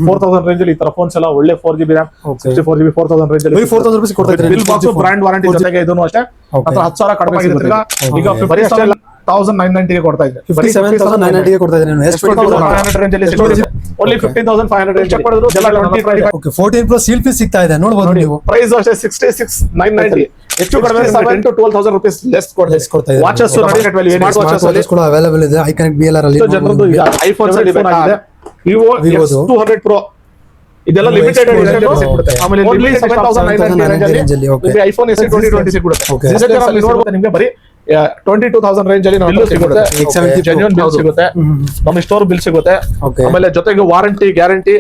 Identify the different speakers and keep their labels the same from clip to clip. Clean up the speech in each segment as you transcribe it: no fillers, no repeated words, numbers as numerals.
Speaker 1: 4000 range ಅಲ್ಲಿ ಈ ತರ ಫೋನ್ಸ್ ಎಲ್ಲ ಒಳ್ಳೆ 4GB RAM 64GB 4000 ರೇಂಜ್ ಅಲ್ಲಿ
Speaker 2: 4000 ರೂಪಾಯಿ ಕೊಡ್ತಾ ಇದ್ದಾರೆ.
Speaker 1: ಬಿಲ್ ಬಾಕ್ಸ್ ಬ್ರಾಂಡ್ ವಾರಂಟಿ ಜೊತೆಗೆ ಇದನ್ನು ಅಷ್ಟೇ 10,000 ಕಡಿಮೆ ಆಗಿದೆ. ಈಗ ಬರೀ 1990 ಗೆ ಕೊಡ್ತಾ ಇದ್ದಾರೆ.
Speaker 2: 57,990 ಗೆ ಕೊಡ್ತಾ ಇದ್ದಾರೆ.
Speaker 1: S2500 ರೇಂಜ್ ಅಲ್ಲಿ ಓನ್ಲಿ 15,500 ರೇಂಜ್ ಚೆಕ್ ಮಾಡಿದ್ರು ಎಲ್ಲ 2020.
Speaker 2: ಓಕೆ 14 Pro ಸೀಲ್ ಪೀಸ್ ಸಿಗ್ತಾ ಇದೆ ನೋಡಬಹುದು ನೀವು.
Speaker 1: ಪ್ರೈಸ್ ಅಷ್ಟೇ 66,990. ಹೆಚ್ಚು ಕಡಿಮೆ 7,000 to 12,000 ರೂಪೀಸ್ ಲೆಸ್ ಕೊಡ್ತಾ ಇದ್ದಾರೆ. ವಾಚಸ್ ಸ್ಮಾರ್ಟ್ ವಾಚಸ್ ಕೂಡ ಅವೈಲೇಬಲ್ ಇದೆ. ಐಕಾನಿಕ್ BLR ಅಲ್ಲಿ ಜನರದ್ದು ಐಫೋನ್ ಅಲ್ಲಿ ಇದೆ. Vivo X200 Pro ಇದೆಲ್ಲ ಲಿಮಿಟೆಡ್ ಎಡಿಷನ್. ಆಮೇಲೆ ಓನ್ಲಿ 7,990 ರೇಂಜ್ ಅಲ್ಲಿ ಐಫೋನ್ SE 2020 ಸಿಗುತ್ತೆ. ಇದರಲ್ಲಿ ನೋಡಬಹುದು ನಿಮಗೆ ಬರೀ 22,000 ರೇಂಜ್ ಅಲ್ಲಿ ನಾವು ಸಿಗುತ್ತೆ. ಜೆನ್ಯೂನ್ ಬಿಲ್ ಸಿಗುತ್ತೆ, ನಮ್ಮ ಸ್ಟೋರ್ ಬಿಲ್ ಸಿಗುತ್ತೆ, ಆಮೇಲೆ ಜೊತೆಗೆ warranty guarantee.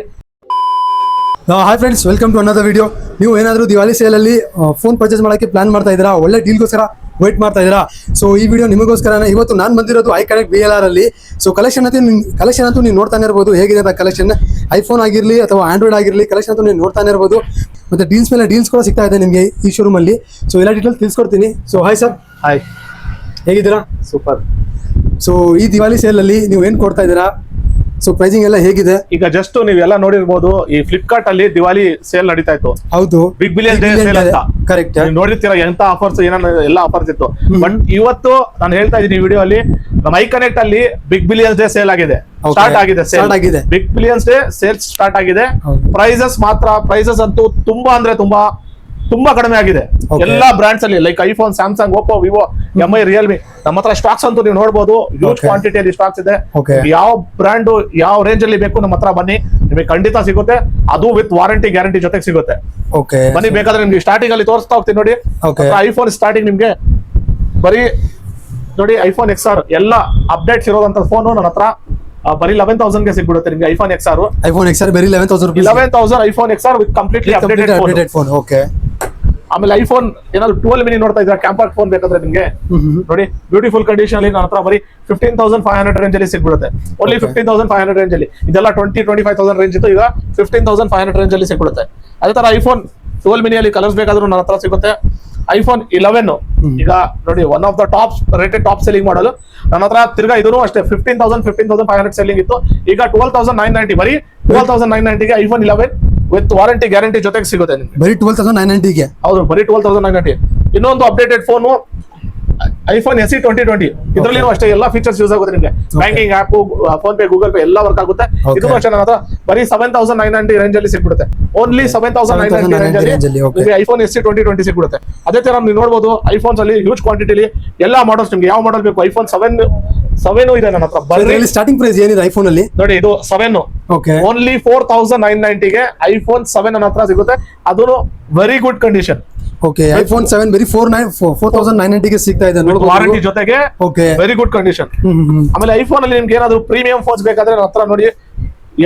Speaker 2: Hi friends, welcome to another video. ನೀವು ಏನಾದರೂ ದಿವಾಲಿ ಸೇಲ್ ಅಲ್ಲಿ ಫೋನ್ ಪರ್ಚೇಸ್ ಮಾಡೋಕ್ಕೆ ಪ್ಲಾನ್ ಮಾಡ್ತಾ ಇದ್ದೀರಾ, ಒಳ್ಳೆ ಡೀಲ್ಗೋಸ್ಕರ ವೇಟ್ ಮಾಡ್ತಾ ಇದ್ದೀರಾ? ಸೊ ಈ ವಿಡಿಯೋ ನಿಮಗೋಸ್ಕರನೇ. ಇವತ್ತು ನಾನು ಬಂದಿರೋದು ಐಕಾನಿಕ್ BLR ಅಲ್ಲಿ. ಸೊ ಕಲೆಕ್ಷನ್ ಅಂತೂ ನೀವು ನೋಡ್ತಾನೆ ಇರ್ಬೋದು. ಹೇಗಿದೆ ಅಂತ ಕಲೆಕ್ಷನ್, ಐಫೋನ್ ಆಗಿರಲಿ ಅಥವಾ ಆಂಡ್ರಾಯ್ಡ್ ಆಗಿರಲಿ, ಕಲೆಕ್ಷನ್ ಅಂತೂ ನೀವು ನೋಡ್ತಾನೆ ಇರ್ಬೋದು. ಮತ್ತೆ ಡೀಲ್ಸ್ ಮೇಲೆ ಡೀಲ್ಸ್ ಕೂಡ ಸಿಗ್ತಾ ಇದೆ ನಿಮಗೆ ಈ ಶೋರೂಮ್ ಅಲ್ಲಿ. ಸೊ ಎಲ್ಲ ಡೀಟೇಲ್ಸ್ ತಿಳಿಸ್ಕೊಡ್ತೀನಿ. So hi sir.
Speaker 1: ಹಾಯ್,
Speaker 2: ಹೇಗಿದ್ದೀರಾ?
Speaker 1: ಸೂಪರ್.
Speaker 2: ಸೊ ಈ ದಿವಾಲಿ ಸೇಲ್ ಅಲ್ಲಿ ನೀವು ಏನ್ ಕೊಡ್ತಾ ಇದ್ದೀರಾ? ಸೊ ಪ್ರೈಸಿಂಗ್ ಎಲ್ಲ ಹೇಗಿದೆ?
Speaker 1: ಈಗ ಜಸ್ಟ್ ನೀವೆಲ್ಲ ನೋಡಿರ್ಬೋದು, ಈ ಫ್ಲಿಪ್ಕಾರ್ಟ್ ಅಲ್ಲಿ ದಿವಾಲಿ ಸೇಲ್ ನಡೀತಾ ಇತ್ತು.
Speaker 2: ಹೌದು,
Speaker 1: ಬಿಗ್ ಬಿಲಿಯನ್ ಡೇ ಸೇಲ್ ಅಂತ.
Speaker 2: ಕರೆಕ್ಟ್.
Speaker 1: ನೋಡಿರ್ತೀರಾ ಎಂತ ಆಫರ್ಸ್, ಏನ ಎಲ್ಲ ಆಫರ್ಸ್ ಇತ್ತು. ಬಟ್ ಇವತ್ತು ನಾನು ಹೇಳ್ತಾ ಇದ್ದೀನಿ ಈ ವಿಡಿಯೋ ಅಲ್ಲಿ, ನಮ್ಮ ಐಕನೆಕ್ಟ್ ಅಲ್ಲಿ ಬಿಗ್ ಬಿಲಿಯನ್ಸ್ ಡೇ ಸೇಲ್ ಆಗಿದೆ, ಸ್ಟಾರ್ಟ್ ಆಗಿದೆ. Big billions day sale start ಆಗಿದೆ. ಪ್ರೈಸಸ್ ಅಂತೂ ತುಂಬಾ ಅಂದ್ರೆ ತುಂಬಾ ಕಡಿಮೆ ಆಗಿದೆ ಎಲ್ಲಾ ಬ್ರಾಂಡ್ಸ್ ಅಲ್ಲಿ. Like iPhone, Samsung, Oppo, Vivo, MI, Realme. ನಮ್ಮ ಹತ್ರ ಸ್ಟಾಕ್ಸ್ ಅಂತೂ ನೀವು ನೋಡಬಹುದು, ಹ್ಯೂಜ್ ಕ್ವಾಂಟಿಟಿಯಲ್ಲಿ ಸ್ಟಾಕ್ಸ್ ಇದೆ. ಯಾವ ಬ್ರಾಂಡ್ ಯಾವ ರೇಂಜ್ ಅಲ್ಲಿ ಬೇಕು ನಮ್ಮ ಹತ್ರ ಬನ್ನಿ, ನಿಮಗೆ ಖಂಡಿತ ಸಿಗುತ್ತೆ. ಅದು ವಿತ್ ವಾರಂಟಿ ಗ್ಯಾರಂಟಿ ಜೊತೆಗೆ ಸಿಗುತ್ತೆ. ಬನ್ನಿ, ಬೇಕಾದ್ರೆ ನಿಮ್ಗೆ ಸ್ಟಾರ್ಟಿಂಗ್ ಅಲ್ಲಿ ತೋರಿಸ್ತಾ ಹೋಗ್ತೀನಿ ನೋಡಿ. ಐಫೋನ್ ಸ್ಟಾರ್ಟಿಂಗ್ ನಿಮ್ಗೆ ಬರೀ ನೋಡಿ, ಐಫೋನ್ XR ಎಲ್ಲ ಅಪ್ಡೇಟ್ಸ್ ಇರೋದಂತ ಫೋನ್ ನನ್ನ ಹತ್ರ ಬರೀ 11,000 ಗೆ ಸಿಗ್ಬಿಡುತ್ತೆ ನಿಮ್ಗೆ. ಐಫೋನ್ XR
Speaker 2: ಬರೀ 11,000
Speaker 1: iPhone XR with completely updated
Speaker 2: phone. Okay.
Speaker 1: ಆಮೇಲೆ ಐಫೋನ್ ಏನಾದ್ರು 12 ಮಿನಿ ನೋಡ್ತಾ ಇದ್ರೆ ಕ್ಯಾಂಪಾಕ್ಟ್ ಫೋನ್ ಬೇಕಾದ್ರೆ ನಿಮ್ಗೆ ನೋಡಿ, ಬ್ಯೂಟಿಫುಲ್ ಕಂಡೀಷನ್ ಅಲ್ಲಿ ನನ್ನ ಹತ್ರ ಬರೀ 15,500 ರೇಂಜ್ ಅಲ್ಲಿ ಸಿಗ್ಬಿಡುತ್ತೆ. ಓನ್ಲಿ 15,500 ರೇಂಜ್ ಅಲ್ಲಿ. ಇದೆಲ್ಲ 20,000-25,000 ರೇಂಜ್ ಇತ್ತು, ಈಗ 15,500 ರೇಂಜ್ ಅಲ್ಲಿ ಸಿಗ್ಬಿಡುತ್ತೆ. ಅದೇ ತರ ಐಫೋನ್ 12 ಮಿನಿಯಲ್ಲಿ ಕಲರ್ಸ್ ಬೇಕಾದ್ರೂ ನನ್ನ ಹತ್ರ ಸಿಗುತ್ತೆ. ಐಫೋನ್ 11 ಈಗ ನೋಡಿ, one of the top selling ಮಾಡಲು ನನ್ನ ಹತ್ರ. ತಿರ್ಗಾ ಇದೂ ಅಷ್ಟೇ 15,500 ಸೆಲ್ಲಿಂಗ್ ಇತ್ತು, ಈಗ 12,990. ಬರೀ 12,990 ಗೆ ಐಫೋನ್ 11 ವಿತ್ ವಾರಂಟಿ ಗ್ಯಾರಂಟಿ ಜೊತೆಗೆ ಸಿಗುತ್ತೆ ನಿಮ್ಗೆ.
Speaker 2: ಬರೀ 12,990 ಗೆ.
Speaker 1: ಹೌದು, ಬರೀ 12,990. ಇನ್ನೊಂದು ಅಪ್ಡೇಟೆಡ್ ಫೋನು ಐಫೋನ್ SE 2020. ಇದರಲ್ಲಿ ಅಷ್ಟೇ ಎಲ್ಲ ಫೀಚರ್ಸ್ ಯೂಸ್ ಆಗುತ್ತೆ ನಿಮಗೆ. Banking app, PhonePe, Google Pay ಎಲ್ಲ ವರ್ಕ್ ಆಗುತ್ತೆ. ಇದು ಅಷ್ಟೇ ನನ್ನ ಹತ್ರ ಬರೀ 7,990 ರೇಂಜ್ ಅಲ್ಲಿ ಸಿಗ್ಬಿಡುತ್ತೆ. ಓನ್ಲಿ 7,990 ರೇಂಜ್ ಅಲ್ಲಿ ಐಫೋನ್ SE 2020 ಸಿಗ್ಬಿಡುತ್ತೆ. ಅದೇ ತರ ನೀವು ನೋಡಬಹುದು, ಐಫೋನ್ಸ್ ಅಲ್ಲಿ ಹ್ಯೂಜ್ ಕ್ವಾಂಟಿಟಿಲಿ ಎಲ್ಲಾ ಮಾಡಲ್ಸ್ ನಿಮ್ಗೆ ಯಾವ ಮಾಡಲ್ ಬೇಕು. ಐಫೋನ್ 7 ಇದೆ ನನ್ನ ಹತ್ರ.
Speaker 2: ಸ್ಟಾರ್ಟಿಂಗ್ ಪ್ರೈಸ್ ಏನಿದೆ ಐಫೋನ್ ಅಲ್ಲಿ? ನೋಡಿ, ಇದು
Speaker 1: 7 ಓನ್ಲಿ 4,990 ಗೆ ಐಫೋನ್ 7 ನನ್ನ ಹತ್ರ ಸಿಗುತ್ತೆ. ಅದು very good condition.
Speaker 2: Okay, iPhone 7 ಬರೀ 4,990 ಗೆ ಸಿಗ್ತಾ ಇದೆ
Speaker 1: ವಾರಂಟಿ ಜೊತೆಗೆ. Okay, very good condition. ಆಮೇಲೆ ಐಫೋನ್ ಅಲ್ಲಿ ನಿಮ್ಗೆ ಏನಾದ್ರು ಪ್ರೀಮಿಯಂ ಫೋನ್ಸ್ ಬೇಕಾದ್ರೆ ನನ್ನ ಹತ್ರ ನೋಡಿ,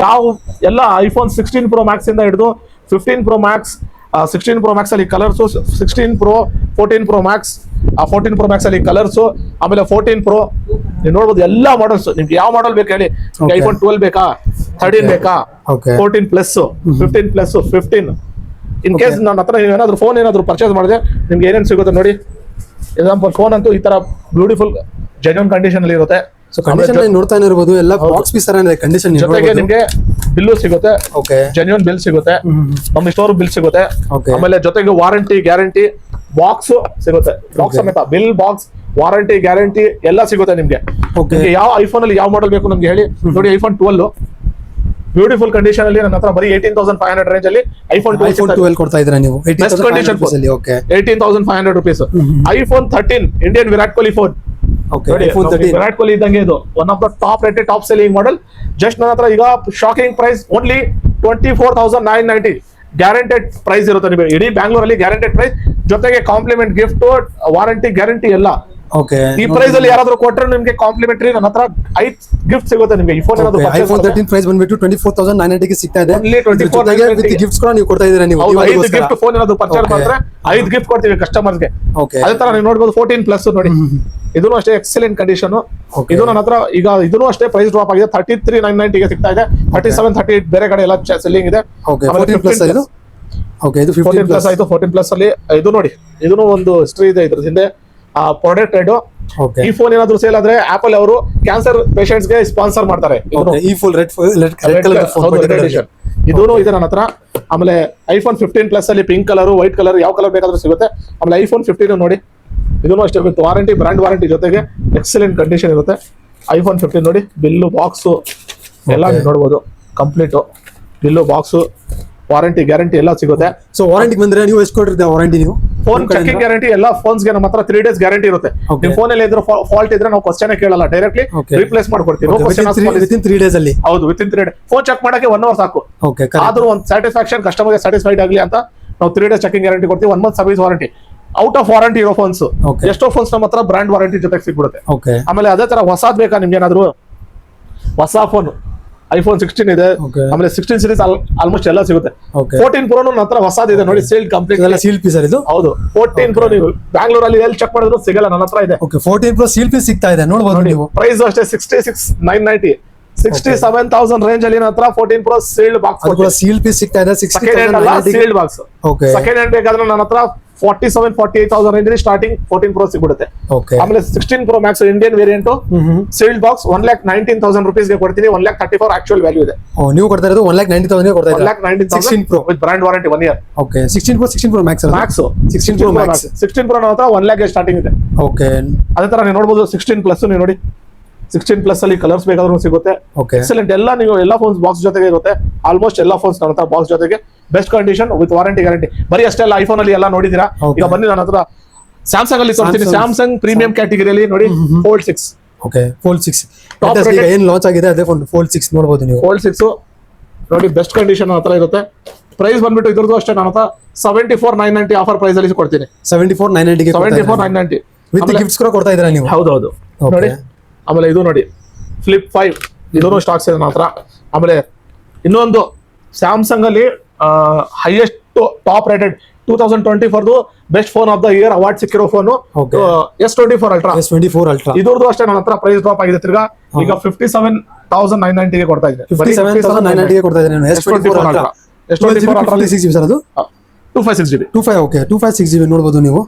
Speaker 1: ಯಾವ ಎಲ್ಲ ಐಫೋನ್ 16 Pro Max ಇಂದ ಹಿಡಿದು 15 Pro Max, 16 Pro Max ಅಲ್ಲಿ colours, 16 Pro, 14 Pro Max, 14 Pro Max ಅಲ್ಲಿ ಕಲರ್ಸ್, ಆಮೇಲೆ 14 Pro ನೀವು ನೋಡ್ಬೋದು ಎಲ್ಲಾ ಮಾಡಲ್ಸ್. ನಿಮ್ಗೆ ಯಾವ ಮಾಡಲ್ ಬೇಕು ಹೇಳಿ. ಐಫೋನ್ 12 ಬೇಕಾ, 13 ಬೇಕಾ, 14 ಪ್ಲಸ್, 15 ಪ್ಲಸ್, 15. ಇನ್ ಕೇಸ್ ನನ್ನ ಹತ್ರ ಏನಾದ್ರು ಫೋನ್ ಏನಾದ್ರು ಪರ್ಚೇಸ್ ಮಾಡಿದ್ರೆ ನಿಮ್ಗೆ ಏನೇನು ಸಿಗುತ್ತೆ ನೋಡಿ. ಎಕ್ಸಾಂಪಲ್ ಫೋನ್ ಅಂತೂ ಈ ತರ ಬ್ಯೂಟಿಫುಲ್ ಜೆನ್ಯೂನ್ ಕಂಡೀಷನ್ ಅಲ್ಲಿ ಇರುತ್ತೆ.
Speaker 2: ಸೊ ಕಂಡೀಷನ್ ನೋಡ್ತಾನೆ ಇರಬಹುದು, ಎಲ್ಲ ಬಾಕ್ಸ್ ಪೀಸ್ ತರ ಕಂಡೀಷನ್
Speaker 1: ಜೊತೆಗೆ ನಿಮ್ಗೆ ಬಿಲ್ಲು ಸಿಗುತ್ತೆ. ಜೆನ್ಯೂನ್ ಬಿಲ್ ಸಿಗುತ್ತೆ, ನಮ್ಮ ಸ್ಟೋರ್ ಬಿಲ್ ಸಿಗುತ್ತೆ. ಆಮೇಲೆ ಜೊತೆಗೆ ವಾರಂಟಿ ಗ್ಯಾರಂಟಿ ಬಾಕ್ಸ್ ಸಿಗುತ್ತೆ. ಬಾಕ್ಸ್ ಸಮೇತ ಬಿಲ್, ಬಾಕ್ಸ್, ವಾರಂಟಿ ಗ್ಯಾರಂಟಿ ಎಲ್ಲ ಸಿಗುತ್ತೆ ನಿಮ್ಗೆ. ಯಾವ ಐಫೋನ್ ಅಲ್ಲಿ ಯಾವ ಮಾಡಲ್ ಬೇಕು ನಮ್ಗೆ ಹೇಳಿ. ನೋಡಿ, ಐಫೋನ್ 12 ಬ್ಯೂಟಿಫುಲ್ ಕಂಡೀಷನ್ ಅಲ್ಲಿ ನನ್ನ ಹತ್ರ ಬರೀ 18,500 ರೇಂಜ್ ಅಲ್ಲಿ ಐಫೋನ್
Speaker 2: 12 ಕೊಡ್ತಾ ಇದ್ದೀರಾ ನೀವು.
Speaker 1: 18,500 rupees. IPhone 13 Indian Virat Kohli phone. Virat Kohli ಇದ್ದಂಗೆ ಇದು one of the top selling model. Just ನನ್ನ ಹತ್ರ ಈಗ shocking price only 24,990 guaranteed price ಇರುತ್ತೆ ನಿಮಗೆ. ಇಡೀ ಬ್ಯಾಂಗ್ಳೂರಲ್ಲಿ ಗ್ಯಾರಂಟೆಡ್ ಪ್ರೈಸ್ ಜೊತೆಗೆ ಕಾಂಪ್ಲಿಮೆಂಟ್ ಗಿಫ್ಟ್, ವಾರಂಟಿ ಗ್ಯಾರಂಟಿ ಎಲ್ಲ. ಈ ಪ್ರೈಸ್ ಅಲ್ಲಿ ಯಾರಾದ್ರೂ ಕೊಟ್ಟರೆ ನಿಮಗೆ ಕಾಂಪ್ಲಿಮೆಂಟರಿ ನನ್ನ ಹತ್ರ 5 ಗಿಫ್ಟ್ ಸಿಗುತ್ತೆ ನಿಮಗೆ.
Speaker 2: ಐಫೋನ್ 13 ಪ್ರೈಸ್ ಬಂದ್ಬಿಟ್ಟು 24,990 ಗೆ ಸಿಗ್ತಾ ಇದೆ. ಗಿಫ್ಟ್ಸ್ ಕೂಡ ನೀವು ಕೊಡ್ತಾ ಇದ್ದೀರಾ ನೀವು.
Speaker 1: 5 ಗಿಫ್ಟ್ ಫೋನ್ ಏನಾದ್ರು ಪರ್ಚೇಸ್ ಮಾಡಿದ್ರೆ 5 ಗಿಫ್ಟ್ ಕೊಡ್ತೀವಿ ಕಸ್ಟಮರ್ಸ್ ಗೆ. ಅದೇ ತರ ನೀವು ನೋಡಬಹುದು 14 ಪ್ಲಸ್ ನೋಡಿ, ಇದೂ ಅಷ್ಟೇ ಎಕ್ಸಲೆಂಟ್ ಕಂಡೀಷನ್. ಇದು ನನ್ನ ಹತ್ರ ಈಗ ಇದೂ ಅಷ್ಟೇ ಪ್ರೈಸ್ ಡ್ರಾಪ್ ಆಗಿದೆ. 33,990 ಗೆ ಸಿಗ್ತಾ ಇದೆ. 37, 38 ಬೇರೆ ಕಡೆ ಎಲ್ಲ ಸೆಲ್ಲಿಂಗ್ ಇದೆ.
Speaker 2: 14 ಪ್ಲಸ್ ಇದು. ಓಕೆ, ಇದು 15
Speaker 1: ಪ್ಲಸ್ ಆಯ್ತು. 14 ಪ್ಲಸ್ ಅಲ್ಲಿ ಇದು ನೋಡಿ, ಇದೂ ಒಂದು ಹಿಸ್ಟ್ರಿ ಇದೆ ಇದ್ರ ಹಿಂದೆ. ಪ್ರೊಡಕ್ಟೆಡ್.
Speaker 2: ಓಕೆ
Speaker 1: ಈ ಫೋನ್ ಏನಾದ್ರು ಸೇಲ್ ಆದ್ರೆ ಆಪಲ್ ಅವರು ಕ್ಯಾನ್ಸರ್ ಪೇಷಂಟ್ಸ್ ಗೆ ಸ್ಪಾನ್ಸರ್ ಮಾಡ್ತಾರೆ.
Speaker 2: ಈ ಫುಲ್ ರೆಡ್ ಕಲರ್ ಫೋನ್
Speaker 1: ಇದೂ ಇದೆ ನನ್ನ ಹತ್ರ. ಆಮೇಲೆ ಐಫೋನ್ 15 ಪ್ಲಸ್ ಅಲ್ಲಿ ಪಿಂಕ್ ಕಲರ್, ವೈಟ್ ಕಲರ್, ಯಾವ ಕಲರ್ ಬೇಕಾದ್ರೂ ಸಿಗುತ್ತೆ. ಆಮೇಲೆ ಐಫೋನ್ 15 ನೋಡಿ, ಇದೂ ಅಷ್ಟೇ ವಿತ್ ವಾರಂಟಿ, ಬ್ರಾಂಡ್ ವಾರಂಟಿ ಜೊತೆಗೆ ಎಕ್ಸಲೆಂಟ್ ಕಂಡೀಷನ್ ಇರುತ್ತೆ. ಐಫೋನ್ 15 ನೋಡಿ, ಬಿಲ್ಲು ಬಾಕ್ಸು ಎಲ್ಲ ನೀವು ನೋಡ್ಬೋದು. Complete bill box, warranty guarantee ಎಲ್ಲ ಸಿಗುತ್ತೆ.
Speaker 2: ಸೊ ವಾರಂಟಿ ಬಂದ್ರೆ ನೀವು ಎಷ್ಟು ಕೊಟ್ಟಿರ್ತೀರ ವಾರಂಟಿ? ನೀವು
Speaker 1: ಫೋನ್ ಚೆಕಿಂಗ್ ಗ್ಯಾರಂಟಿ ಎಲ್ಲ ಫೋನ್ಸ್ ಗೆ ನಮ್ಮ ಹತ್ರ 3 days ಗ್ಯಾರಂಟಿ ಇರುತ್ತೆ. ನಿಮ್ ಫೋನ್ ಅಲ್ಲಿ ಇದ್ರೆ ಫಾಲ್ಟ್ ಇದ್ರೆ ನಾವು ಕ್ವಶ್ಚನ್ ಕೇಳಲ್ಲ, ಡೈರೆಕ್ಟ್ಲಿ ರಿಪ್ಲೇಸ್ ಮಾಡ್ಕೊಡ್ತೀವಿ.
Speaker 2: ವಿತಿನ್ 3 days ಅಲ್ಲಿ.
Speaker 1: ಹೌದು, ವಿತಿನ್ 3 days. ಫೋನ್ ಚೆಕ್ ಮಾಡಕ್ಕೆ 1 hour ಸಾಕು.
Speaker 2: ಓಕೆ,
Speaker 1: ಆದ್ರೂ ಒಂದು ಸ್ಯಾಟಿಸ್ಫ್ಯಾಕ್ಷನ್ ಕಸ್ಟಮರ್ ಸ್ಯಾಟಿಸ್ಫೈಡ್ ಆಗಲಿ ಅಂತ ನಾವು 3 days ಚೆಕಿಂಗ್ ಗ್ಯಾರಂಟಿ ಕೊಡ್ತೀವಿ. 1 month service warranty. Out of warranty ಇರೋ ಫೋನ್ಸ್ ಎಷ್ಟೋ ಫೋನ್ಸ್ ನಮ್ಮ ಹತ್ರ ಬ್ರಾಂಡ್ ವಾರಂಟಿ ಜೊತೆಗೆ ಸಿಗ್ಬಿಡುತ್ತೆ.
Speaker 2: ಓಕೆ,
Speaker 1: ಆಮೇಲೆ ಅದೇ ತರ ಹೊಸಾದ್ ಬೇಕಾ ನಿಮ್ಗೆ ಏನಾದ್ರು ಹೊಸ ಫೋನ್ ಐಫೋನ್ 16 ಇದೆ. ಆಮೇಲೆ 16 ಸೀರೀಸ್ ಆಲ್ಮೋಸ್ಟ್ ಎಲ್ಲ ಸಿಗುತ್ತೆ. 14 Pro ನನ್ನ ಹತ್ರ ಹೊಸದಿದೆ ನೋಡಿ, ಸೇಲ್ ಕಂಪ್ಲೀಟ್
Speaker 2: ಸೀಲ್ ಪೀಸ್ ಇದು.
Speaker 1: ಹೌದು, 14 Pro ನೀವು ಬ್ಯಾಂಗ್ಳೂರಲ್ಲಿ ಎಲ್ಲಿ ಚೆಕ್ ಮಾಡಿದ್ರು ಸಿಗಲ್ಲ, ನನ್ನ ಹತ್ರ ಇದೆ.
Speaker 2: ಓಕೆ, 14 Pro ಸೀಲ್ ಪೀಸ್ ಸಿಗ್ತಾ ಇದೆ, ನೋಡಬಹುದು ನೀವು.
Speaker 1: ಪ್ರೈಸ್ ಅಷ್ಟೇ 66,990, 67,000 ರೇಂಜ್ ಅಲ್ಲಿ ನನ್ನ ಹತ್ರ 14 Pro sealed box.
Speaker 2: Seal piece ಸಿಗ್ತಾ ಇದೆ,
Speaker 1: sealed box.
Speaker 2: Okay,
Speaker 1: second hand ಬೇಕಾದ್ರೆ ನನ್ನ ಹತ್ರ 47,000-48,000 ರೇಂಜ್ ಸ್ಟಾರ್ಟಿಂಗ್ 14 Pro ಸಿಗ್ಬಿಡುತ್ತೆ.
Speaker 2: ಓಕೆ,
Speaker 1: ಆಮೇಲೆ 16 Pro Max Indian variant sealed box 1,19,000 rupees ಗೆ ಕೊಡ್ತೀನಿ. 1,34,000 ಆಕ್ಚುಯಲ್ ವ್ಯಾಲ್ಯೂ ಇದೆ.
Speaker 2: ನೀವು ಕೊಡ್ತಾ ಇರೋದು 1,90,000 ಕೊಡ್ತಾ ಇದ್ದೀರಾ.
Speaker 1: 1,19,000
Speaker 2: Pro
Speaker 1: with brand warranty 1 year.
Speaker 2: Okay, 16 Pro Max
Speaker 1: Max
Speaker 2: 16 Pro Max
Speaker 1: 16 Pro ನನ್ನ ಹತ್ರ 1 lakh ಸ್ಟಾರ್ಟಿಂಗ್ ಇದೆ.
Speaker 2: ಓಕೆ,
Speaker 1: ಅದೇ ತರ ನೀವು ನೋಡಬಹುದು 16 ಪ್ಲಸ್. ನೀವು ನೋಡಿ 16 ಪ್ಲಸ್ ಅಲ್ಲಿ ಕಲರ್ಸ್ ಬೇಕಾದ್ರೂ ಸಿಗುತ್ತೆ. ಎಕ್ಸಲೆಂಟ್ ಎಲ್ಲ ನೀವು ಎಲ್ಲ ಫೋನ್ಸ್ ಬಾಕ್ಸ್ ಜೊತೆಗೆ ಇರುತ್ತೆ. ಆಲ್ಮೋಸ್ಟ್ ಎಲ್ಲ ಫೋನ್ಸ್ ನನ್ನ ಹತ್ರ ಬಾಕ್ಸ್ ಜೊತೆಗೆ best condition with warranty guarantee. ಬರೀ ಅಷ್ಟೇ ಅಲ್ಲ, ಐಫೋನ್ ಅಲ್ಲಿ ಎಲ್ಲ ನೋಡಿದೀರಾ. ಈಗ ಬನ್ನಿ ನನ್ನ ಹತ್ರ ಸ್ಯಾಮ್ಸಂಗ್ ಅಲ್ಲಿ ತೋರಿಸ್ತೀನಿ. ಸ್ಯಾಮ್ಸಂಗ್ ಪ್ರೀಮಿಯಂ ಕ್ಯಾಟಗರಿಯಲ್ಲಿ ನೋಡಿ Fold 6.
Speaker 2: ಓಕೆ, Fold 6 ಏನ್ ಲಾಂಚ್ ಆಗಿದೆ, ಅದೇ Fold 6 ನೋಡಬಹುದು ನೀವು.
Speaker 1: Fold 6 ನೋಡಿ, ಬೆಸ್ಟ್ ಕಂಡೀಷನ್ ಹತ್ರ ಇರುತ್ತೆ. ಪ್ರೈಸ್ ಬಂದ್ಬಿಟ್ಟು ಇದ್ರದ್ದು ಅಷ್ಟೇ ನನ್ನ ಹತ್ರ 74,990 ಆಫರ್ ಪ್ರೈಸ್ ಅಲ್ಲಿ ಕೊಡ್ತೀನಿ.
Speaker 2: 74,990 ಗೆ
Speaker 1: 74,990
Speaker 2: ವಿತ್ ಗಿಫ್ಟ್ಸ್ ಕೂಡ ಕೊಡ್ತಾ ಇದ್ದೀರಾ ನೀವು.
Speaker 1: ಹೌದೌದು ನೋಡಿ. ಆಮೇಲೆ ಇದು ನೋಡಿ Flip 5, ಇದೂ ಸ್ಟಾಕ್ಸ್ ಇದೆ ನನ್ನ ಹತ್ರ. ಆಮೇಲೆ ಇನ್ನೊಂದು ಸ್ಯಾಮ್ಸಂಗ್ ಅಲ್ಲಿ highest top rated 2024 best phone of the year award ಸಿಕ್ಕಿರೋ ಫೋನ್ S24 Ultra. ಇದ್ರದ್ದು ಅಷ್ಟೇ ನನ್ನ ಹತ್ರ ಪ್ರೈಸ್ ಡ್ರಾಪ್ ಆಗಿದೆ ತಿರ್ಗಾ. ಈಗ 57,990 ಗೆ ಕೊಡ್ತಾ ಇದ್ದೀನಿ.
Speaker 2: 57,990 ಗೆ ಕೊಡ್ತಾ ಇದ್ದೀನಿ. S24 Ultra 6GB ಸರ್, ಅದು
Speaker 1: 256GB.
Speaker 2: 256GB ನೋಡಬಹುದು ನೀವು.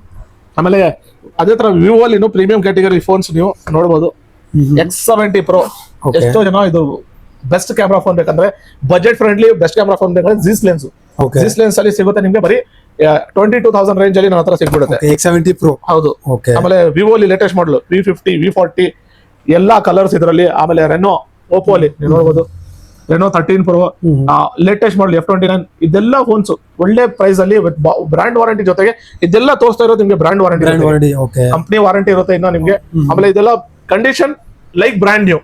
Speaker 1: ಆಮೇಲೆ ಅದೇ ತರ ವಿವೋ ಅಲ್ಲಿ ಪ್ರೀಮಿಯಂ ಕ್ಯಾಟಗರಿ ಫೋನ್ಸ್ ನೀವು ನೋಡಬಹುದು. X70 Pro ಎಷ್ಟೋ ಜನ ಇದು ಬೆಸ್ಟ್ ಕ್ಯಾಮ್ರಾ ಫೋನ್ ಬೇಕಂದ್ರೆ, budget friendly best camera phone ಬೇಕಂದ್ರೆ ಝೀಸ್ ಲೆನ್ಸ್. ಝೀಸ್ ಲೆನ್ಸ್ ಅಲ್ಲಿ ಸಿಗುತ್ತೆ ನಿಮ್ಗೆ ಬರೀ 22,000 ರೇಂಜ್ ಅಲ್ಲಿ ನನ್ನ ಹತ್ರ ಸಿಗ್ಬಿಡುತ್ತೆ.
Speaker 2: X70 Pro
Speaker 1: ಹೌದು. ಆಮೇಲೆ ವಿವೋ ಅಲ್ಲಿ ಲೇಟೆಸ್ಟ್ ಮಾಡಲ್ V50, V40 ಎಲ್ಲಾ ಕಲರ್ಸ್ ಇದರಲ್ಲಿ. ಆಮೇಲೆ ರೆನೋ, ಓಪೋ ಅಲ್ಲಿ ನೀವು ನೋಡಬಹುದು Reno 13 Pro latest model F29. ಇದೆಲ್ಲ ಫೋನ್ಸ್ ಒಳ್ಳೆ ಪ್ರೈಸ್ ಅಲ್ಲಿ ವಿತ್ ಬ್ರಾಂಡ್ ವಾರಂಟಿ ಜೊತೆಗೆ. ಇದೆಲ್ಲ ತೋರಿಸ್ತಾ ಇರೋದು ನಿಮ್ಗೆ ಬ್ರಾಂಡ್ ವಾರಂಟಿ, ಕಂಪ್ನಿ ವಾರಂಟಿ ಇರುತ್ತೆ ಇನ್ನ ನಿಮ್ಗೆ. ಆಮೇಲೆ ಇದೆಲ್ಲ ಕಂಡೀಷನ್ ಲೈಕ್ ಬ್ರಾಂಡ್ ನ್ಯೂ.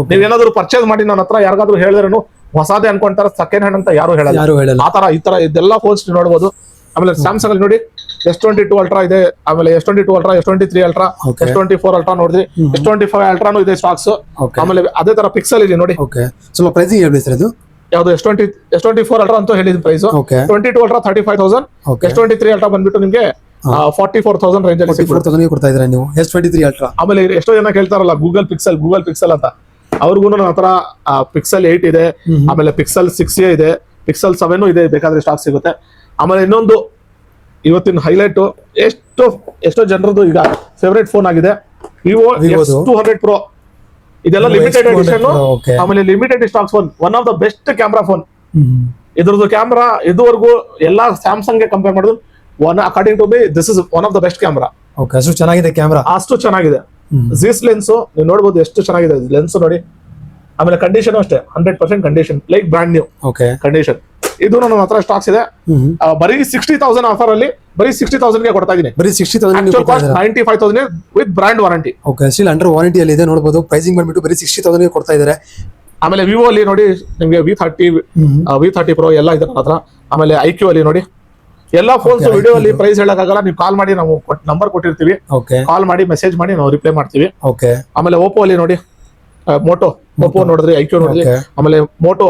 Speaker 1: ನೀವೇನಾದ್ರು ಪರ್ಚೇಸ್ ಮಾಡಿ ನನ್ನ ಹತ್ರ ಯಾರಿಗಾದ್ರು ಹೇಳಿದ್ರೂ ಹೊಸದೇ ಅನ್ಕೊಂತಾರ, ಸೆಕೆಂಡ್ ಹ್ಯಾಂಡ್ ಅಂತ ಯಾರು ಹೇಳಲ್ಲ. ಆತರ ಈ ತರ ಇದೆಲ್ಲ ಫೋನ್ಸ್ ನೋಡಬಹುದು. ಆಮೇಲೆ ಸ್ಯಾಮ್ಸಂಗ್ ಅಲ್ಲಿ ನೋಡಿ S22 Ultra ಇದೆ. ಆಮೇಲೆ S22 Ultra, S23 Ultra, S24 Ultra ನೋಡಿದ್ರಿ. S25 Ultraನು ಇದೆ ಸ್ಟಾಕ್ಸ್. ಆಮೇಲೆ ಅದೇ ತರ ಪಿಕ್ಸೆಲ್ ಇದೆ ನೋಡಿ.
Speaker 2: ಸ್ವಲ್ಪ ಪ್ರೈಸಿಂಗ್ ಹೇಳಿ ಸರ್ ಇದು.
Speaker 1: ಯಾವುದು S24 Ultra ಅಂತ ಹೇಳಿದ ಪ್ರೈಸ್. 22 Ultra 35,000, S23 Ultra ಬಂದ್ಬಿಟ್ಟು ನಿಮ್ಗೆ 44,000 ರೇಂಜ್ ಅಲ್ಲಿ
Speaker 2: 44,000 ಕೊಡ್ತಾ ಇದ್ದೀರಾ ನೀವು S23 Ultra.
Speaker 1: ಆಮೇಲೆ ಎಷ್ಟೋ ಜನ ಕೇಳ್ತಾರಲ್ಲ ಗೂಗಲ್ ಪಿಕ್ಸೆಲ್ ಅಂತ, ಅವ್ರಿಗೂ ನನ್ನ ಹತ್ರ Pixel 8 ಇದೆ. ಆಮೇಲೆ Pixel 6a ಇದೆ, Pixel 7 ಇದೆ, ಬೇಕಾದ್ರೆ ಸ್ಟಾಕ್ ಸಿಗುತ್ತೆ. ಆಮೇಲೆ ಇನ್ನೊಂದು ಇವತ್ತಿನ ಹೈಲೈಟ್, ಎಷ್ಟೋ ಜನರದ್ದು ಈಗ ಫೇವರೇಟ್ ಫೋನ್ ಆಗಿದೆ ವಿವೋ X200 Pro. ಇದೆಲ್ಲ ಲಿಮಿಟೆಡ್ ಎಡಿಷನ್. ಆಮೇಲೆ limited stocks phone, one of the best camera phone. ಇದ್ರದ್ದು ಕ್ಯಾಮ್ರಾ ಇದುವರೆಗೂ ಎಲ್ಲಾ ಸ್ಯಾಮ್ಸಂಗ್ ಗೆ ಕಂಪೇರ್ ಮಾಡಿದ್ರು according to me this is one of the best camera.
Speaker 2: ಅಷ್ಟು ಚೆನ್ನಾಗಿದೆ ಕ್ಯಾಮ್ರಾ,
Speaker 1: ಅಷ್ಟು ಚೆನ್ನಾಗಿದೆ. ಝೀಸ್ ಲೆನ್ಸ್ ನೀವು ನೋಡಬಹುದು ಎಷ್ಟು ಚೆನ್ನಾಗಿದೆ ಲೆನ್ಸ್ ನೋಡಿ. ಆಮೇಲೆ ಕಂಡೀಷನ್ ಅಷ್ಟೇ 100% condition like brand new condition. ಇದು ನನ್ನ ಹತ್ರ ಸ್ಟಾಕ್ಸ್ ಇದೆ. ಬರೀ 60,000 ಆಫರ್ ಅಲ್ಲಿ ಬರೀ 60,000 ಗೆ ಕೊಡ್ತಾ ಇದೀನಿ.
Speaker 2: ಬರೀ 60,000
Speaker 1: 95,000 with brand warranty.
Speaker 2: Still under warranty ಅಲ್ಲಿ ಇದೆ ನೋಡಬಹುದು. ಪ್ರೈಸಿಂಗ್ ಬಂದ್ಬಿಟ್ಟು ಬರೀ 60,000 ಗೆ ಕೊಡ್ತಾ ಇದ್ದಾರೆ.
Speaker 1: ಆಮೇಲೆ ವಿವೋ ಅಲ್ಲಿ ನೋಡಿ ನಿಮ್ಗೆ V30 Pro ಎಲ್ಲ ಇದೆ ನನ್ನ ಹತ್ರ. ಆಮೇಲೆ IQ ಅಲ್ಲಿ ನೋಡಿ ಎಲ್ಲಾ ಫೋನ್ಸ್ ವಿಡಿಯೋ ಅಲ್ಲಿ ಪ್ರೈಸ್ ಹೇಳಕ್ಕಾಗಲ್ಲ, ನೀವು ಕಾಲ್ ಮಾಡಿ ನಾವು ನಂಬರ್ ಕೊಟ್ಟಿರ್ತೀವಿ, ಕಾಲ್ ಮಾಡಿ ಮೆಸೇಜ್ ಮಾಡಿ ನಾವು ರಿಪ್ಲೈ ಮಾಡ್ತೀವಿ. ಆಮೇಲೆ ಓಪೋ ಅಲ್ಲಿ ನೋಡಿ ಮೋಟೋ ಓಪೋ ನೋಡಿದ್ರಿ, IQ ನೋಡಿದ್ರಿ. ಆಮೇಲೆ ಮೋಟೋ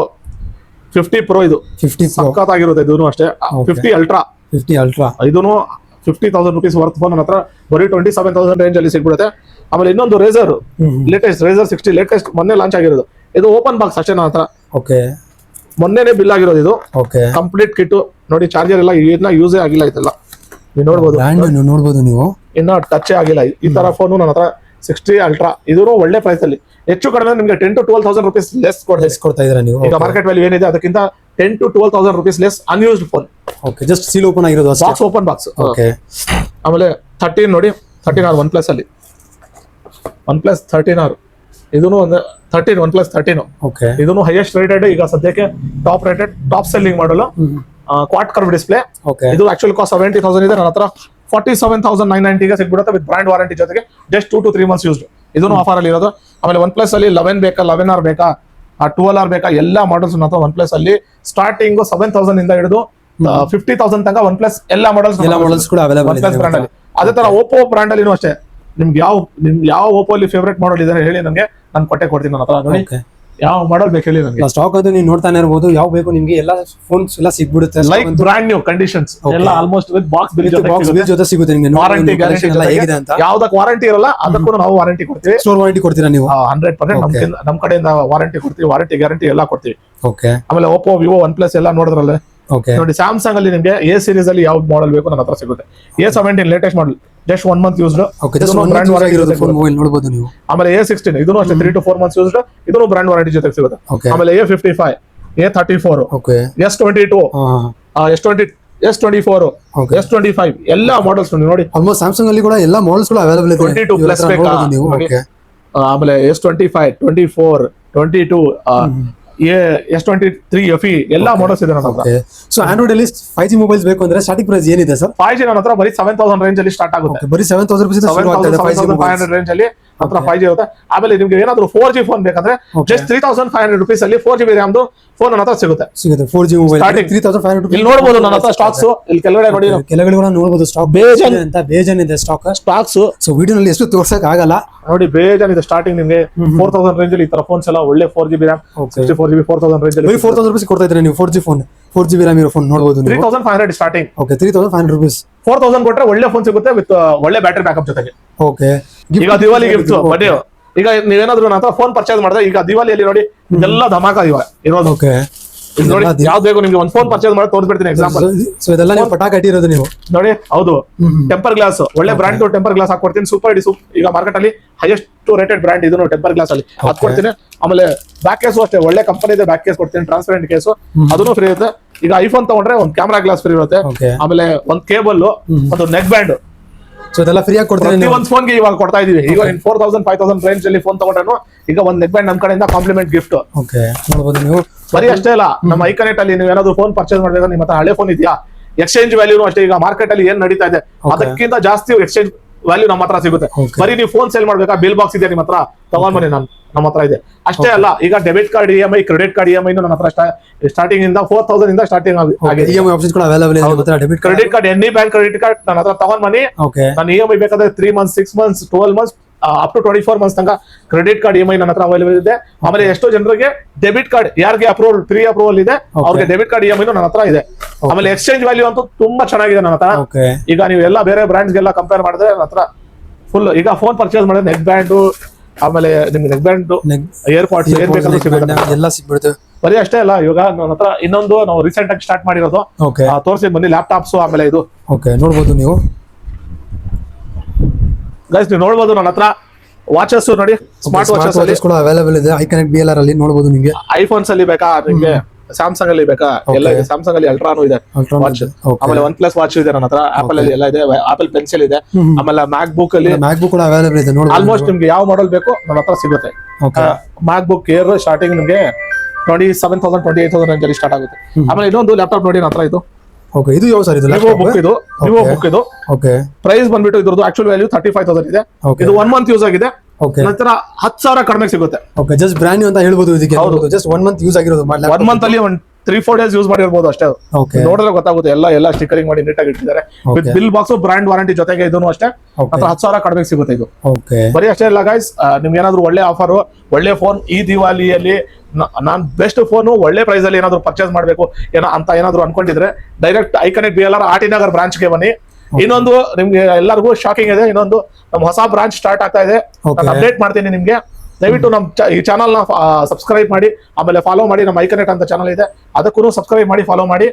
Speaker 1: 50 Pro ಇದು ಸಖತ್ತಾಗಿರುತ್ತೆ. ಇದೂ ಅಷ್ಟೇ 50 Ultra ಇದೂನು 50,000 rupees ವರ್ತ್ ಫೋನ್ ನನ್ನ ಹತ್ರ ಬರೀ 27,000 ರೇಂಜ್ ಅಲ್ಲಿ ಸಿಗ್ಬಿಡುತ್ತೆ. ಆಮೇಲೆ ಇನ್ನೊಂದು ರೇಸರ್ ಲೇಟೆಸ್ಟ್ ರೇಸರ್ 60 ಲೇಟೆಸ್ಟ್ ಮೊನ್ನೆ ಲಾಂಚ್ ಆಗಿರೋದು. ಇದು ಓಪನ್ ಬಾಕ್ಸ್ ಅಷ್ಟೇ ನನ್ನ ಹತ್ರ, ಮೊನ್ನೆನೆ ಬಿಲ್ ಆಗಿರೋದು. ಇದು ಕಂಪ್ಲೀಟ್ ಕಿಟ್ ನೋಡಿ, ಚಾರ್ಜರ್ ಎಲ್ಲ ಯೂಸೇ ಆಗಿಲ್ಲ ಇದೆಲ್ಲ ನೀವು ನೋಡಬಹುದು.
Speaker 2: ನೋಡಬಹುದು ನೀವು
Speaker 1: ಇನ್ನ ಟಚ್ ಆಗಿಲ್ಲ. ಈ ತರ ಫೋನ್ ನನ್ನ ಹತ್ರ 60 ಅಲ್ಟ್ರಾ ಇದು ಒಳ್ಳೆ ಪ್ರೈಸ್ ಅಲ್ಲಿ ಹೆಚ್ಚು ಕಡಿಮೆ ನಿಮಗೆ 10 to 12,000 rupees ಲೆಸ್
Speaker 2: ಕೊಡ್ತಾ ಇದೀರಾ ನೀವು.
Speaker 1: ಈಗ ಮಾರ್ಕೆಟ್ ವ್ಯಾಲ್ಯೂ ಏನಿದೆ ಅದಕ್ಕಿಂತ 10 to 12,000 rupees less unused phone.
Speaker 2: Okay, just seal open ಆಗಿರೋದು ಅಷ್ಟೇ.
Speaker 1: Box open box.
Speaker 2: ಓಕೆ,
Speaker 1: ಆಮೇಲೆ 13 ನೋಡಿ, 13R ಒನ್ ಪ್ಲಸ್ ಅಲ್ಲಿ, ಒನ್ ಪ್ಲಸ್ 13R ಇದೂ ಒಂದು 13 ಒನ್ ಪ್ಲಸ್ 13.
Speaker 2: ಓಕೆ,
Speaker 1: ಇದೂ ಹೈಯೆಸ್ಟ್ ರೇಟೆಡ್ ಈಗ ಸದ್ಯಕ್ಕೆ ಟಾಪ್ ರೇಟೆಡ್ ಟಾಪ್ ಸೆಲ್ಲಿಂಗ್ ಮಾಡಲು ಕ್ವಾಡ್ ಕರ್ವ್ ಡಿಸ್ಪ್ಲೇ.
Speaker 2: ಓಕೆ,
Speaker 1: ಇದು ಆಕ್ಚುಲಿ ಕಾಸ್ಟ್ 70,000 ಇದೆ, ನನ್ನ ಹತ್ರ 47,990 ಸಿಗ್ಬಿಡುತ್ತೆ ವಿತ್ ಬ್ರಾಂಡ್ ವಾರಂಟಿ ಜೊತೆಗೆ. Just 2 to 3 months used. ಇದೂ ಆಫರ್ ಅಲ್ಲಿ ಇರೋದು. ಆಮೇಲೆ ಒನ್ ಪ್ಲಸ್ ಅಲ್ಲಿ 11 ಬೇಕಾ, 11R ಬೇಕಾ, 12R ಬೇಕಾ, ಎಲ್ಲಾ ಮಾಡಲ್ಸ್ ಒನ್ ಪ್ಲಸ್ ಅಲ್ಲಿ ಸ್ಟಾರ್ಟಿಂಗ್ 7,000 ಇಂದ ಹಿಡಿದು 50,000 ತನಕ ಒನ್ ಪ್ಲಸ್ ಎಲ್ಲಾ
Speaker 2: ಮಾಡಲ್ಸ್ ಕೂಡ ಅವೈಲೇಬಲ್
Speaker 1: ಒನ್ ಪ್ಲಸ್ ಬ್ರಾಂಡ್ ಅಲ್ಲಿ. ಅದೇ ತರ ಓಪೋ ಬ್ರಾಂಡ್ ಅಲ್ಲಿ ಅಷ್ಟೇ ನಿಮ್ಗೆ ಯಾವ ಓಪೋ ಅಲ್ಲಿ ಫೇವರೇಟ್ ಮಾಡಲ್ ಇದೆ ಹೇಳಿ, ನನಗೆ ನಾನು ಕೊಡ್ತೀನಿ. ನನ್ನ ಹತ್ರ ನೋಡಿ ಯಾವ ಮಾಡಲ್ ಬೇಕು ಹೇಳಿ ನನಗೆ.
Speaker 2: ಸ್ಟಾಕ್ ಅದು ನೀವು ನೋಡ್ತಾನೆ ಇರಬಹುದು, ಯಾವ ಬೇಕು ನಿಮ್ಗೆ ಎಲ್ಲ ಫೋನ್ಸ್ ಎಲ್ಲ ಸಿಗ್ಬಿಡುತ್ತೆ.
Speaker 1: ಲೈಕ್ ಬ್ರಾಂಡ್ ನ್ಯೂ ಕಂಡೀಷನ್ಸ್ ಎಲ್ಲ ಆಲ್ಮೋಸ್ಟ್ ವಿತ್ ಬಾಕ್ಸ್ ಬಿಲ್
Speaker 2: ಜೊತೆ ಸಿಗುತ್ತೆ ನಿಮಗೆ.
Speaker 1: ವಾರಂಟಿ ಗ್ಯಾರಂಟಿ
Speaker 2: ಎಲ್ಲ ಹೇಗಿದೆ ಅಂತ,
Speaker 1: ಯಾವ್ದಕ್ಕೆ ವಾರಂಟಿ ಇರಲ್ಲ ಅದಕ್ಕೂ ನಾವು ವಾರಂಟಿ ಕೊಡ್ತೀವಿ.
Speaker 2: ಸ್ಟೋರ್ ವಾರಂಟಿ ಕೊಡ್ತೀರಾ ನೀವು?
Speaker 1: 100% ನಮ್ ಕಡೆಯಿಂದ ವಾರಂಟಿ ಕೊಡ್ತೀವಿ, ವಾರಂಟಿ ಗ್ಯಾರಂಟಿ ಎಲ್ಲ ಕೊಡ್ತೀವಿ.
Speaker 2: ಓಕೆ,
Speaker 1: ಆಮೇಲೆ ಓಪೋ, ವಿವೋ, ಒನ್ ಪ್ಲಸ್ ಎಲ್ಲ ನೋಡಿದ್ರಲ್ಲ.
Speaker 2: ಓಕೆ,
Speaker 1: ನೋಡಿ ಸ್ಯಾಮ್ಸಂಗ್ ಅಲ್ಲಿ ನಿಮಗೆ ಎ ಸೀರೀಸ್ ಅಲ್ಲಿ ಯಾವ ಮಾಡಲ್ ಬೇಕು ನನ್ನ ಹತ್ರ ಸಿಗುತ್ತೆ. A17 latest model, just 1 month used.
Speaker 2: Brand warranty ಇರೋದು ಫೋನ್ ಮೊಬೈಲ್ ನೋಡಬಹುದು ನೀವು.
Speaker 1: ಆಮೇಲೆ A16 ಇದೂ ಅಷ್ಟೇ 3 to 4 months ಯೂಸ್ಡ್. ಇದೂ ಬ್ರಾಂಡ್ ವಾರಂಟಿ ಜೊತೆ ಸಿಗುತ್ತೆ. ಆಮೇಲೆ A55, A34,
Speaker 2: okay,
Speaker 1: S22, S24, S25 ಎಲ್ಲಾ ಮಾಡಲ್ಸ್ ನೋಡಿ.
Speaker 2: ಆಲ್ಮೋಸ್ಟ್ ಸ್ಯಾಮ್ಸಂಗ್ ಅಲ್ಲಿ ಕೂಡ ಎಲ್ಲಾ ಮಾಡಲ್ಸ್ ಕೂಡ ಅವೈಲೇಬಲ್ ಇದೆ.
Speaker 1: 22 ಪ್ಲಸ್ ಬೇಕಾ
Speaker 2: ನೀವು. ಓಕೆ,
Speaker 1: ಆಮೇಲೆ S25, 24, 22, S23 FE ಎಲ್ಲಾ ಮಾಡಲ್ಸ್ ಇದೆ ನನ್ನ ಹತ್ರ.
Speaker 2: ಸೊ ಆಂಡ್ರಾಯ್ಡ್ ಅಲ್ಲಿ 5G ಮೊಬೈಲ್ಸ್ ಬೇಕು ಅಂದ್ರೆ ಸ್ಟಾರ್ಟಿಂಗ್ ಪ್ರೈಸ್ ಏನಿದೆ ಸರ್?
Speaker 1: 5G ನನ್ನ ಹತ್ರ ಬರೀ 7,000 ರೇಂಜ್ ಅಲ್ಲಿ ಸ್ಟಾರ್ಟ್ ಆಗುತ್ತೆ.
Speaker 2: ಬರೀ 7,000 ರೂಪಾಯಿ ಶುರು ಆಗ್ತಾ ಇದೆ 5G ಮೊಬೈಲ್
Speaker 1: 7,500 ರೇಂಜ್ ಅಲ್ಲಿ ಹತ್ರ 5G ಇರುತ್ತೆ. ಆಮೇಲೆ ನಿಮ್ಗೆ ಏನಾದ್ರು 4G ಫೋನ್ ಬೇಕಂದ್ರೆ ಜಸ್ಟ್ 3,500 rupees ಅಲ್ಲಿ 4GB RAM ಫೋನ್ ನನ್ನ ಹತ್ರ ಸಿಗುತ್ತೆ.
Speaker 2: 4G ಮೊಬೈಲ್ 3,500 ರೂಪಾಯಿ.
Speaker 1: ಇಲ್ಲಿ ನೋಡಬಹುದು ನನ್ನ ಹತ್ರ ಸ್ಟಾಕ್ಸ್, ಇಲ್ಲಿ ಕೆಳಗಡೆ ನೋಡಿ,
Speaker 2: ಕೆಳಗಡೆ ಕೂಡ ನೋಡಬಹುದು ಸ್ಟಾಕ್ ಬೇಜಾನ್ ಇದೆ ಸ್ಟಾಕ್ಸ್. ಸೊ ವಿಡಿಯೋನಲ್ಲಿ ಎಷ್ಟು ತೋರ್ಸಕ್ ಆಗಲ್ಲ
Speaker 1: ನೋಡಿ, ಬೇಜಾನ್ ಇದೆ. ಸ್ಟಾರ್ಟಿಂಗ್ ನಿಮಗೆ 4,000 ರೇಂಜ್ ಅಲ್ಲಿ ಈ ತರ ಫೋನ್ಸ್ ಎಲ್ಲ ಒಳ್ಳೆ 4GB RAM 64GB 4,000 ರೇಂಜ್ ಅಲ್ಲಿ
Speaker 2: 4,000 ರೂಪಾಯಿ ಕೊಡ್ತಾ ಇದ್ರೆ ನೀವು 4G ಫೋನ್ 4GB RAM ಇರೋ ಫೋನ್ ನೋಡಬಹುದು.
Speaker 1: 3,500 ಸ್ಟಾರ್ಟಿಂಗ್.
Speaker 2: Okay, 3,500 rupees.
Speaker 1: 4,000 ಕೊಟ್ರೆ ಒಳ್ಳೆ ಫೋನ್ ಸಿಗುತ್ತೆ ವಿತ್ ಒಳ್ಳೆ ಬ್ಯಾಟರಿ ಬ್ಯಾಕಪ್ ಜೊತೆಗೆ.
Speaker 2: ಓಕೆ,
Speaker 1: ಈಗ ದಿವಾಲಿ ಗಿಫ್ಟ್ ಬಡ್ಡಿ. ಈಗ ನೀವೇನಾದ್ರು ನನ್ನ ಹತ್ರ ಫೋನ್ ಪರ್ಚೇಸ್ ಮಾಡಿದ್ರೆ ಈಗ ದಿವಾಲಿಯಲ್ಲಿ ನೋಡಿ ಇದೆಲ್ಲ ಧಮಾಕ ಇರೋದು.
Speaker 2: ಓಕೆ,
Speaker 1: ನೋಡಿ ಯಾವ್ದು ಬೇಕು ನಿಮ್ಗೆ ಒಂದು ಫೋನ್ ಪರ್ಚೇಸ್ ಮಾಡಿ ತೋರಿಸ್ಬಿಡ್ತೀನಿ ಎಕ್ಸಾಂಪಲ್.
Speaker 2: ಸೊ ಇದೆಲ್ಲ ನೀವು ಪಟಾಕ ಇಟ್ಟಿರೋದು ನೀವು
Speaker 1: ನೋಡಿ. ಹೌದು, ಟೆಂಪರ್ ಗ್ಲಾಸ್ ಒಳ್ಳೆ ಬ್ರಾಂಡ್ ಟೆಂಪರ್ ಗ್ಲಾಸ್ ಹಾಕೊಡ್ತೀನಿ. ಸೂಪರ್ ಡಿ ಈಗ ಮಾರ್ಕೆಟ್ ಅಲ್ಲಿ ಹೈಯೆಸ್ಟ್ ರೇಟೆಡ್ ಬ್ರಾಂಡ್ ಇದು ಟೆಂಪರ್ ಗ್ಲಾಸ್ ಅಲ್ಲಿ ಅದು ಕೊಡ್ತೀನಿ. ಆಮೇಲೆ ಬ್ಯಾಕ್ ಕೇಸು ಅಷ್ಟೇ ಒಳ್ಳೆ ಕಂಪನಿ ಇದೆ, ಬ್ಯಾಕ್ ಕೇಸ್ ಕೊಡ್ತೀನಿ. ಟ್ರಾನ್ಸ್ಪರೆಂಟ್ ಕೇಸು ಅದನ್ನು ಫ್ರೀ ಇರುತ್ತೆ. ಈಗ ಐಫೋನ್ ತಗೊಂಡ್ರೆ ಒಂದು ಕ್ಯಾಮ್ರಾ ಗ್ಲಾಸ್ ಫ್ರೀ ಇರುತ್ತೆ. ಆಮೇಲೆ ಒಂದು ಕೇಬಲ್, ಒಂದು ನೆಕ್ ಬ್ಯಾಂಡ್,
Speaker 2: ಸೊ ಇದೆಲ್ಲ ಫ್ರೀ ಆಗಿ ಕೊಡ್ತೀನಿ.
Speaker 1: ಒಂದು ಫೋನ್ಗೆ ಇವಾಗ ಕೊಡ್ತಾ ಇದೀವಿ. ಈಗ 4,000 5,000 ರೇಂಜ್ ಅಲ್ಲಿ ಫೋನ್ ತಗೊಂಡ್ರು ಈಗ ಒಂದು ನೆಕ್ ಬ್ಯಾಂಡ್ ನಮ್ ಕಡೆಯಿಂದ ಕಾಂಪ್ಲಿಮೆಂಟ್ ಗಿಫ್ಟ್.
Speaker 2: ಓಕೆ, ನೋಡಬಹುದು ನೀವು.
Speaker 1: ಬರೀ ಅಷ್ಟೇ ಅಲ್ಲ, ನಮ್ಮ ಐಕನೆಟ್ ಅಲ್ಲಿ ನೀವು ಏನಾದ್ರು ಫೋನ್ ಪರ್ಚೇಸ್ ಮಾಡ್ಬೇಕು, ನಿಮ್ಮ ಹತ್ರ ಹಳೆ ಫೋನ್ ಇದೆಯಾ, ಎಕ್ಸ್ಚೇಂಜ್ ವ್ಯಾಲ್ಯೂನು ಅಷ್ಟೇ. ಈಗ ಮಾರ್ಕೆಟ್ ಅಲ್ಲಿ ಏನ್ ನಡೀತಾ ಇದೆ ಅದಕ್ಕಿಂತ ಜಾಸ್ತಿ ಎಕ್ಸ್ಚೇಂಜ್ ವ್ಯಾಲ್ಯೂ ನಮ್ಮ ಹತ್ರ ಸಿಗುತ್ತೆ. ಬರೀ ನೀವು ಫೋನ್ ಸೇಲ್ ಮಾಡ್ಬೇಕಾ, ಬಿಲ್ ಬಾಕ್ಸ್ ಇದೆ ನಿಮ್ಮ ಹತ್ರ, ತಗೊಂಡ್ಬನ್ನಿ, ನಮ್ಮ ಹತ್ರ ಇದೆ. ಅಷ್ಟೇ ಅಲ್ಲ, ಈಗ debit card EMI, credit card EMI ನನ್ನ ಹತ್ರ ಸ್ಟಾರ್ಟಿಂಗ್ ಇಂದ 4,000 ಇಂದ ಸ್ಟಾರ್ಟಿಂಗ್ ಆಗಿದೆ.
Speaker 2: EMI ಆಪ್ಷನ್ಸ್ ಕೂಡ ಅವೈಲೇಬಲ್ ಇದೆ. Debit
Speaker 1: credit card, any bank credit card ನನ್ನ ಹತ್ರ ತಗೊಂಡ್ಬನ್ನಿ. ನಾನು EMI ಬೇಕಾದ್ರೆ 3 months, 6 months, 12 months up to 24 months ತನಕ ಕ್ರೆಡಿಟ್ ಕಾರ್ಡ್ EMI ನನ್ನ ಹತ್ರ ಅವೈಲೇಬಲ್ ಇದೆ. ಆಮೇಲೆ ಎಷ್ಟೋ ಜನರಿಗೆ ಡೆಬಿಟ್ ಕಾರ್ಡ್, ಯಾರಿಗೆ ಅಪ್ರೂವಲ್ ಪ್ರೀ ಅಪ್ರೂವಲ್ ಇದೆ ಅವ್ರಿಗೆ ಡೆಬಿಟ್ ಕಾರ್ಡ್ EMI ನನ್ನ ಹತ್ರ ಇದೆ. ಆಮೇಲೆ ಎಕ್ಸ್ಚೇಂಜ್ ವ್ಯಾಲ್ಯೂ ಅಂತೂ ತುಂಬಾ ಚೆನ್ನಾಗಿದೆ ನನ್ನ ಹತ್ರ. ಈಗ ನೀವು ಎಲ್ಲ ಬೇರೆ ಬ್ರಾಂಡ್ಸ್ ಗೆಲ್ಲ ಕಂಪೇರ್ ಮಾಡಿದ್ರೆ ನನ್ನ ಹತ್ರ ಫುಲ್ ಈಗ ಫೋನ್ ಪರ್ಚೇಸ್ ಮಾಡಿದ್ರೆ ನೆಕ್ ಬ್ಯಾಂಡ್, ಆಮೇಲೆ ನಿಮ್ಗೆ ನೆಕ್ ಬ್ಯಾಂಡ್, ಏರ್ಪಾಡ್ಸ್ ಏನ್ ಬೇಕಾದ್ರೂ ಸಿಗುತ್ತೆ,
Speaker 2: ಎಲ್ಲ ಸಿಗ್ಬಿಡುತ್ತೆ.
Speaker 1: ಬರೀ ಅಷ್ಟೇ ಅಲ್ಲ, ಇವಾಗ ನನ್ನ ಹತ್ರ ಇನ್ನೊಂದು ನಾವು ರೀಸೆಂಟ್ ಆಗಿ ಸ್ಟಾರ್ಟ್ ಮಾಡಿರೋದು ತೋರಿಸಿ ಬನ್ನಿ, ಲ್ಯಾಪ್ಟಾಪ್ಸ್. ಆಮೇಲೆ ಇದು
Speaker 2: ನೋಡ್ಬೋದು ನೀವು
Speaker 1: ಗೈಸ್, ನೀವು ನೋಡ್ಬೋದು ನನ್ನ ಹತ್ರ ವಾಚಸ್ ನೋಡಿ, ಸ್ಮಾರ್ಟ್ ವಾಚಸ್
Speaker 2: ಕೂಡ ಅವೈಲೇಬಲ್ ಇದೆ. ಐಕನೆಕ್ಟ್ BLR ಅಲ್ಲಿ ನೋಡಬಹುದು. ನಿಮಗೆ
Speaker 1: ಐಫೋನ್ಸ್ ಅಲ್ಲಿ ಬೇಕಾ, ನಿಮ್ಗೆ ಸ್ಯಾಮ್ಸಂಗ್ ಅಲ್ಲಿ ಬೇಕಾ, ಎಲ್ಲ ಇದೆ. ಸ್ಯಾಮ್ಸಂಗ್ ಅಲ್ಲಿ ಅಲ್ಟ್ರಾನು ಇದೆ ವಾಚ್. ಆಮೇಲೆ ಒನ್ ಪ್ಲಸ್ ವಾಚ್ ಇದೆ ನನ್ನ ಹತ್ರ. ಆಪಲ್ ಅಲ್ಲಿ ಎಲ್ಲ ಇದೆ, ಆಪಲ್ ಪೆನ್ಸಿಲ್ ಇದೆ. ಆಮೇಲೆ ಮ್ಯಾಕ್ ಬುಕ್ ಅಲ್ಲಿ
Speaker 2: ಕೂಡ ಅವೈಲೇಬಲ್ ಇದೆ.
Speaker 1: ಆಲ್ಮೋಸ್ಟ್ ನಿಮ್ಗೆ ಯಾವ ಮಾಡೆಲ್ ಬೇಕು ನನ್ನ ಹತ್ರ ಸಿಗುತ್ತೆ. ಮ್ಯಾಕ್ ಬುಕ್ ಏರ್ ಸ್ಟಾರ್ಟಿಂಗ್ ನಿಮ್ಗೆ 27,000 28,000 ರೇಂಜ್ ಅಲ್ಲಿ ಸ್ಟಾರ್ಟ್ ಆಗುತ್ತೆ. ಆಮೇಲೆ ಇನ್ನೊಂದು ಲ್ಯಾಪ್ಟಾಪ್ ನೋಡಿ ನನ್ನ ಹತ್ರ, ಇದು
Speaker 2: ಓಕೆ, ಇದು ಯಾವ ಸರ್? ಇದು
Speaker 1: ವಿವೋ ಬುಕ್. ಇದು ವಿವೋ ಬುಕ್. ಇದು
Speaker 2: ಓಕೆ,
Speaker 1: ಪ್ರೈಸ್ ಬಂದ್ಬಿಟ್ಟು ಇದ್ರದ್ದು ಆಕ್ಚುಲ್ ವ್ಯಾಲ್ಯೂ 35,000 ಇದೆ. ಇದು 1 month ಯೂಸ್ ಆಗಿದೆ. ನಂತರ 10,000 ಕಡಿಮೆ ಸಿಗುತ್ತೆ.
Speaker 2: ಓಕೆ, ಜಸ್ಟ್ ಬ್ರ್ಯಾಂಡ್ ನ್ಯೂ ಅಂತ ಹೇಳ್ಬೋದು ಇದಕ್ಕೆ. ಹೌದು, ಜಸ್ಟ್ 1 month ಯೂಸ್ ಆಗಿರೋದು.
Speaker 1: 1 month ಅಲ್ಲಿ 3-4 days ಯೂಸ್ ಮಾಡಿರ್ಬೋದು ಅಷ್ಟೇ. ನೋಡಿದ್ರೆ ಗೊತ್ತಾಗುತ್ತೆ. ಎಲ್ಲ ಸ್ಟಿಕರಿಂಗ್ ಮಾಡಿ ನೀಟಾಗಿ ಇಟ್ಟಿದ್ದಾರೆ with bill box, brand warranty ಜೊತೆಗೆ. ಇದನ್ನು ಅಷ್ಟೇ 10,000 ಕಡಿಮೆ ಸಿಗುತ್ತೆ ಇದು. ಬರೀ ಅಷ್ಟೇ ಇಲ್ಲ ಗೈಸ್, ನಿಮ್ಗೆ ಏನಾದ್ರು ಒಳ್ಳೆ ಆಫರ್, ಒಳ್ಳೆ ಫೋನ್ ಈ ದಿವಾಲಿಯಲ್ಲಿ ನಾನ್ ಬೆಸ್ಟ್ ಫೋನ್ ಒಳ್ಳೆ ಪ್ರೈಸ್ ಅಲ್ಲಿ ಏನಾದ್ರು ಪರ್ಚೇಸ್ ಮಾಡ್ಬೇಕು ಅಂತ ಏನಾದ್ರು ಅನ್ಕೊಂಡಿದ್ರೆ direct iConnect BLR RT Nagar branch ಗೆ ಬನ್ನಿ. ಇನ್ನೊಂದು ನಿಮ್ಗೆ ಎಲ್ಲರಿಗೂ ಶಾಕಿಂಗ್ ಇದೆ, ಇನ್ನೊಂದು ನಮ್ಮ ಹೊಸ ಬ್ರಾಂಚ್ ಸ್ಟಾರ್ಟ್ ಆಗ್ತಾ ಇದೆ. ನಾನು ಅಪ್ಡೇಟ್ ಮಾಡ್ತೀನಿ ನಿಮ್ಗೆ. ದಯವಿಟ್ಟು ನಮ್ಮ ಈ ಚಾನಲ್ ನ ಸಬ್ಸ್ಕ್ರೈಬ್ ಮಾಡಿ, ಆಮೇಲೆ ಫಾಲೋ ಮಾಡಿ. ನಮ್ಮ ಐಕನೆಕ್ಟ್ ಅಂತ ಚಾನಲ್ ಇದೆ, ಅದಕ್ಕೂ ಸಬ್ಸ್ಕ್ರೈಬ್ ಮಾಡಿ, ಫಾಲೋ ಮಾಡಿ,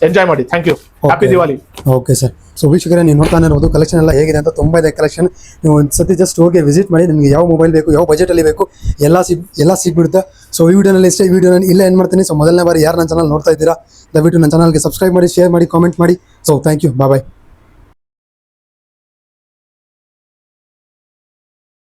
Speaker 1: ಎಂಜಾಯ್ ಮಾಡಿ. Thank you. Happy Diwali.
Speaker 2: Okay sir. So ವೀಕ್ಷಕರೇ, ನೀವು ನೋಡ್ತಾನೆ ಇರೋದು ಕಲೆಕ್ಷನ್ ಎಲ್ಲ ಹೇಗಿದೆ ಅಂತ. ತುಂಬ ಇದೆ ಕಲೆಕ್ಷನ್. ನೀವು ಒಂದು ಸತಿ ಜಸ್ಟ್ ಹೋಗಿ ವಿಸಿಟ್ ಮಾಡಿ, ನಿಮಗೆ ಯಾವ ಮೊಬೈಲ್ ಬೇಕು, ಯಾವ ಬಜೆಟಲ್ಲಿ ಬೇಕು, ಎಲ್ಲ ಸಿಗ್ಬಿಡುತ್ತೆ. ಸೊ ಈ ವಿಡಿಯೋನಲ್ಲಿ ಇಷ್ಟೇ. ಈ ವಿಡಿಯೋ ನಾನು ಇಲ್ಲೇ ಏನು ಮಾಡ್ತೀನಿ. ಸೊ ಮೊದಲನೇ ಬಾರಿ ಯಾರು ನನ್ನ ಚಾನಲ್ ನೋಡ್ತಾ ಇದ್ದೀರಾ, ದಯವಿಟ್ಟು ನನ್ನ ಚಾನಲ್ಗೆ ಸಬ್ಸ್ಕ್ರೈಬ್ ಮಾಡಿ, ಶೇರ್ ಮಾಡಿ, ಕಾಮೆಂಟ್ ಮಾಡಿ. So thank you, bye.